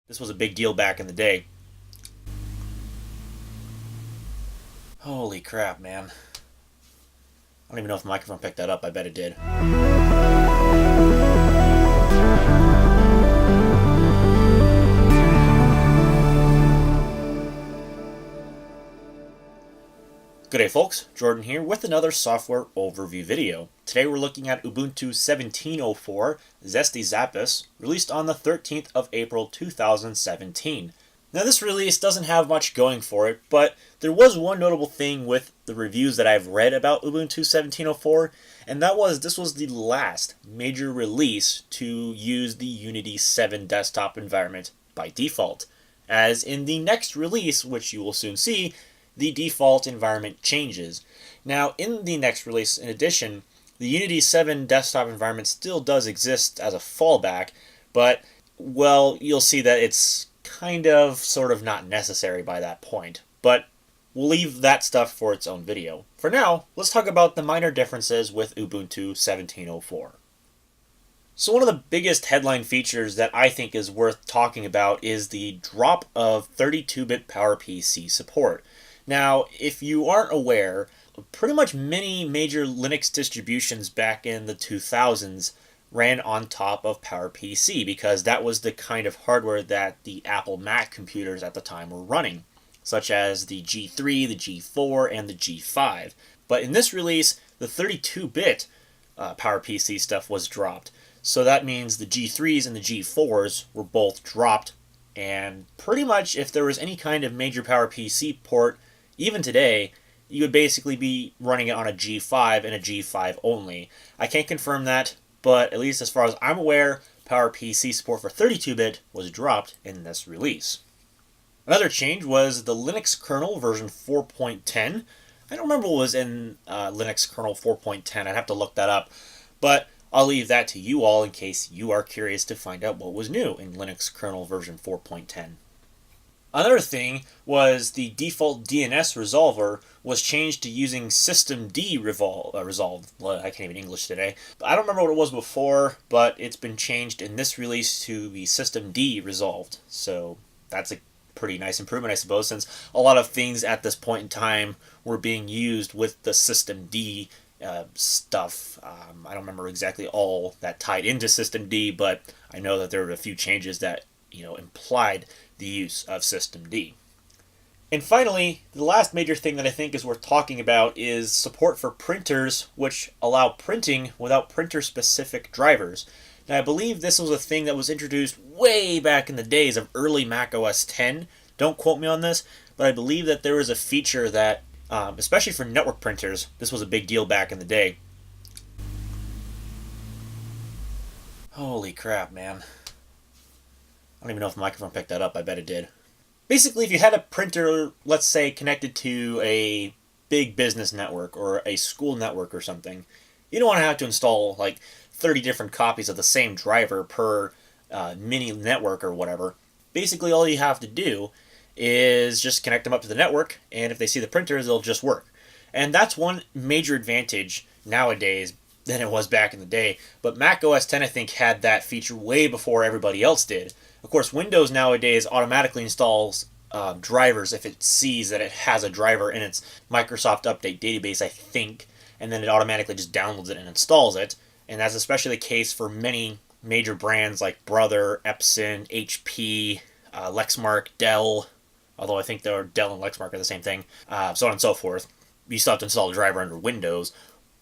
This was a big deal back in the day. Holy crap, man. I don't even know if the microphone picked that up. I bet it did. Good day, folks. Jordan here with another software overview video. Today we're looking at Ubuntu 17.04 Zesty Zapus, released on the 13th of April 2017. Now this release doesn't have much going for it, but there was one notable thing with the reviews that I've read about Ubuntu 17.04, and that was this was the last major release to use the Unity 7 desktop environment by default. As in the next release, which you will soon see, the default environment changes. Now, in the next release, in addition, the Unity 7 desktop environment still does exist as a fallback, but, well, you'll see that it's kind of, sort of not necessary by that point. But we'll leave that stuff for its own video. For now, let's talk about the minor differences with Ubuntu 17.04. So one of the biggest headline features that I think is worth talking about is the drop of 32-bit PowerPC support. Now, if you aren't aware, pretty much many major Linux distributions back in the 2000s ran on top of PowerPC because that was the kind of hardware that the Apple Mac computers at the time were running, such as the G3, the G4, and the G5. But in this release, the 32-bit PowerPC stuff was dropped. So that means the G3s and the G4s were both dropped, and pretty much if there was any kind of major PowerPC port, even today, you would basically be running it on a G5 and a G5 only. I can't confirm that, but at least as far as I'm aware, PowerPC support for 32-bit was dropped in this release. Another change was the Linux kernel version 4.10. I don't remember what was in Linux kernel 4.10. I'd have to look that up, but I'll leave that to you all in case you are curious to find out what was new in Linux kernel version 4.10. Another thing was the default DNS resolver was changed to using systemd resolved. Well, I can't even English today. I don't remember what it was before, but it's been changed in this release to be systemd resolved. So that's a pretty nice improvement, I suppose, since a lot of things at this point in time were being used with the systemd stuff. I don't remember exactly all that tied into systemd, but I know that there were a few changes that implied the use of systemd. And finally, the last major thing that I think is worth talking about is support for printers which allow printing without printer-specific drivers. Now, I believe this was a thing that was introduced way back in the days of early Mac OS X. Don't quote me on this, but I believe that there was a feature that, especially for network printers, this was a big deal back in the day. Holy crap, man. I don't even know if the microphone picked that up. I bet it did. Basically, if you had a printer, let's say, connected to a big business network or a school network or something, you don't want to have to install like 30 different copies of the same driver per mini network or whatever. Basically, all you have to do is just connect them up to the network, and if they see the printers, they'll just work. And that's one major advantage nowadays than it was back in the day. But Mac OS X, I think, had that feature way before everybody else did. Of course, Windows nowadays automatically installs drivers if it sees that it has a driver in its Microsoft Update database, I think, and then it automatically just downloads it and installs it. And that's especially the case for many major brands like Brother, Epson, HP, Lexmark, Dell, although I think Dell and Lexmark are the same thing, so on and so forth. You still have to install a driver under Windows,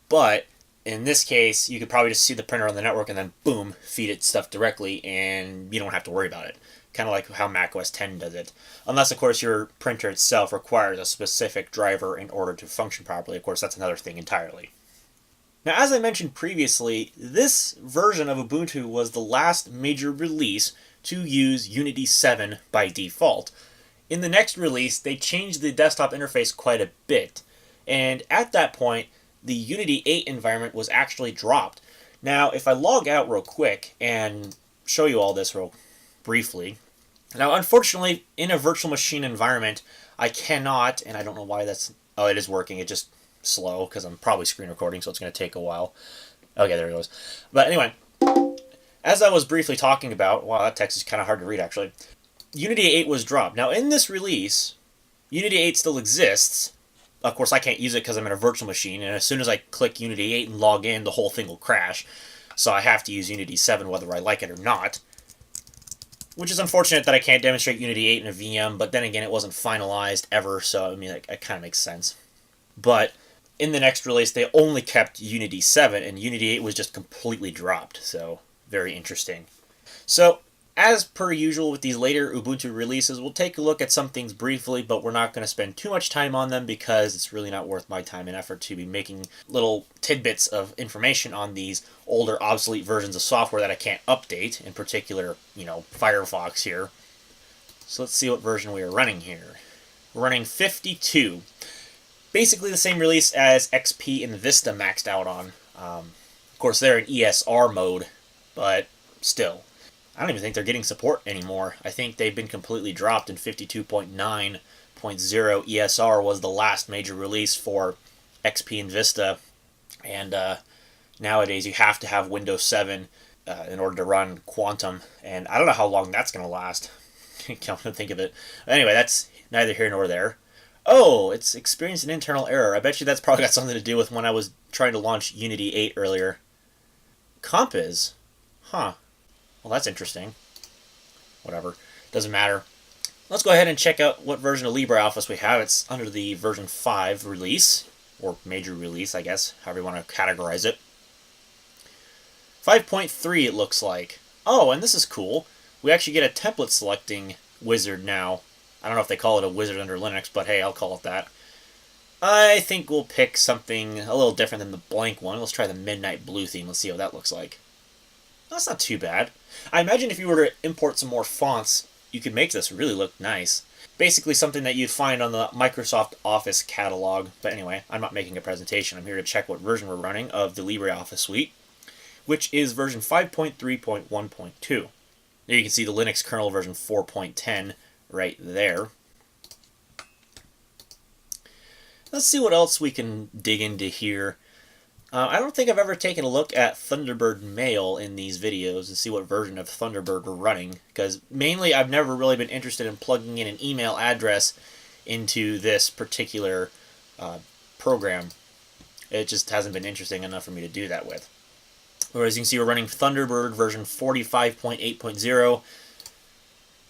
but in this case, you could probably just see the printer on the network and then, boom, feed it stuff directly, and you don't have to worry about it. Kind of like how Mac OS X does it. Unless, of course, your printer itself requires a specific driver in order to function properly. Of course, that's another thing entirely. Now, as I mentioned previously, this version of Ubuntu was the last major release to use Unity 7 by default. In the next release, they changed the desktop interface quite a bit, and at that point, the Unity 8 environment was actually dropped. Now, if I log out real quick and show you all this real briefly. Now, unfortunately, in a virtual machine environment, I cannot, and I don't know why that's... Oh, it is working. It's just slow because I'm probably screen recording, so it's going to take a while. Okay, there it goes. But anyway, as I was briefly talking about... Wow, that text is kind of hard to read, actually. Unity 8 was dropped. Now, in this release, Unity 8 still exists. Of course, I can't use it because I'm in a virtual machine, and as soon as I click Unity 8 and log in, the whole thing will crash. So I have to use Unity 7 whether I like it or not. Which is unfortunate that I can't demonstrate Unity 8 in a VM, but then again, it wasn't finalized ever, so I mean, it kind of makes sense. But in the next release, they only kept Unity 7, and Unity 8 was just completely dropped, so very interesting. So, as per usual with these later Ubuntu releases, we'll take a look at some things briefly, but we're not going to spend too much time on them because it's really not worth my time and effort to be making little tidbits of information on these older, obsolete versions of software that I can't update, in particular, Firefox here. So let's see what version we are running here. We're running 52. Basically the same release as XP and Vista maxed out on. Of course, they're in ESR mode, but still. I don't even think they're getting support anymore. I think they've been completely dropped, and 52.9.0 ESR was the last major release for XP and Vista. And nowadays you have to have Windows 7 in order to run Quantum, and I don't know how long that's going to last. Come to think of it. Anyway, that's neither here nor there. Oh, it's experienced an internal error. I bet you that's probably got something to do with when I was trying to launch Unity 8 earlier. Comp is? Huh. Well, that's interesting. Whatever. Doesn't matter. Let's go ahead and check out what version of LibreOffice we have. It's under the version 5 release, or major release, I guess, however you want to categorize it. 5.3 it looks like. Oh, and this is cool. We actually get a template selecting wizard now. I don't know if they call it a wizard under Linux, but hey, I'll call it that. I think we'll pick something a little different than the blank one. Let's try the Midnight Blue theme. Let's see what that looks like. That's not too bad. I imagine if you were to import some more fonts, you could make this really look nice. Basically something that you'd find on the Microsoft Office catalog. But anyway, I'm not making a presentation. I'm here to check what version we're running of the LibreOffice suite, which is version 5.3.1.2. There you can see the Linux kernel version 4.10 right there. Let's see what else we can dig into here. I don't think I've ever taken a look at Thunderbird Mail in these videos and see what version of Thunderbird we're running, because mainly I've never really been interested in plugging in an email address into this particular program. It just hasn't been interesting enough for me to do that with. Whereas you can see we're running Thunderbird version 45.8.0,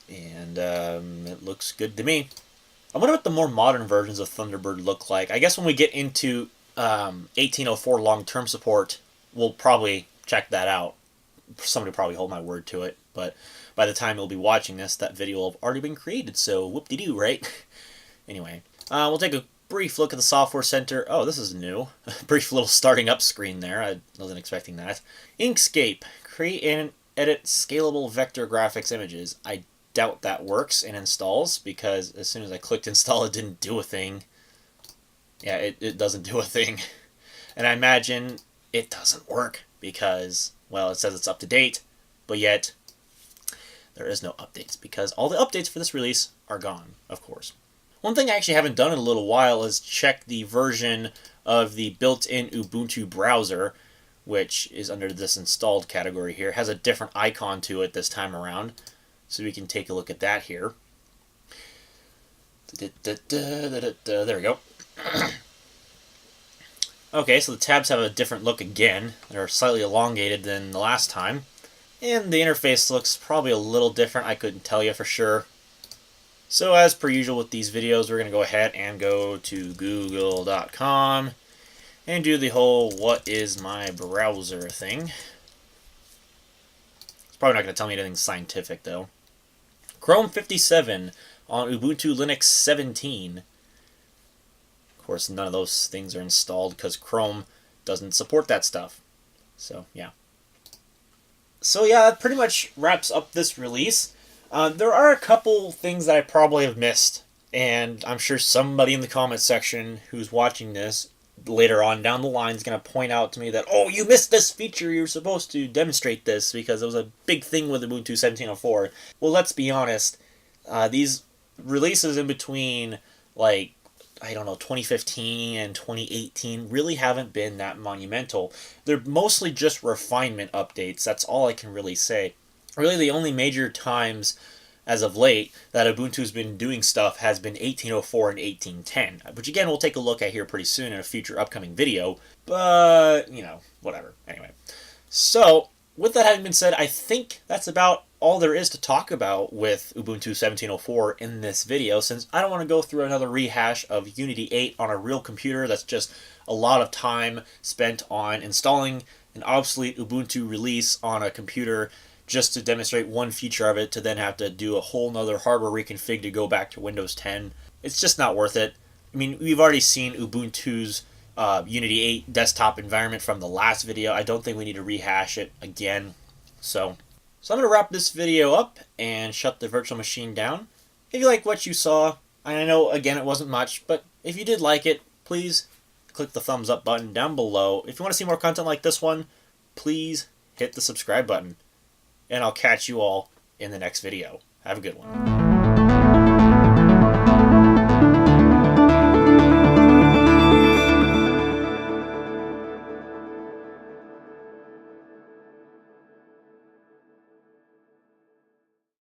and it looks good to me. I wonder what the more modern versions of Thunderbird look like. I guess when we get into 18.04 long-term support, we'll probably check that out. Somebody will probably hold my word to it, but by the time you'll be watching this, that video will have already been created, so whoop-de-doo, right? Anyway, we'll take a brief look at the Software Center. Oh, this is new. A brief little starting up screen there. I wasn't expecting that. Inkscape. Create and edit scalable vector graphics images. I doubt that works and installs, because as soon as I clicked install, it didn't do a thing. Yeah, it doesn't do a thing. And I imagine it doesn't work because, well, it says it's up to date, but yet there is no updates because all the updates for this release are gone, of course. One thing I actually haven't done in a little while is check the version of the built-in Ubuntu browser, which is under this installed category here. It has a different icon to it this time around, so we can take a look at that here. There we go. Okay, so the tabs have a different look again. They're slightly elongated than the last time. And the interface looks probably a little different. I couldn't tell you for sure. So as per usual with these videos, we're going to go ahead and go to google.com and do the whole what is my browser thing. It's probably not going to tell me anything scientific though. Chrome 57 on Ubuntu Linux 17. Of course, none of those things are installed because Chrome doesn't support that stuff. So, yeah. That pretty much wraps up this release. There are a couple things that I probably have missed, and I'm sure somebody in the comment section who's watching this later on down the line is going to point out to me that, oh, you missed this feature, you're supposed to demonstrate this because it was a big thing with Ubuntu 17.04. Well, let's be honest, these releases in between, like, I don't know, 2015 and 2018 really haven't been that monumental. They're mostly just refinement updates. That's all I can really say. Really, the only major times as of late that Ubuntu's been doing stuff has been 18.04 and 18.10, which again we'll take a look at here pretty soon in a future upcoming video, but, whatever. Anyway, so with that having been said, I think that's about all there is to talk about with Ubuntu 17.04 in this video, since I don't want to go through another rehash of Unity 8 on a real computer. That's just a lot of time spent on installing an obsolete Ubuntu release on a computer just to demonstrate one feature of it, to then have to do a whole nother hardware reconfig to go back to Windows 10. It's just not worth it. I mean, we've already seen Ubuntu's Unity 8 desktop environment from the last video. I don't think we need to rehash it again. So I'm going to wrap this video up and shut the virtual machine down. If you like what you saw, and I know, again, it wasn't much, but if you did like it, please click the thumbs up button down below. If you want to see more content like this one, please hit the subscribe button. And I'll catch you all in the next video. Have a good one.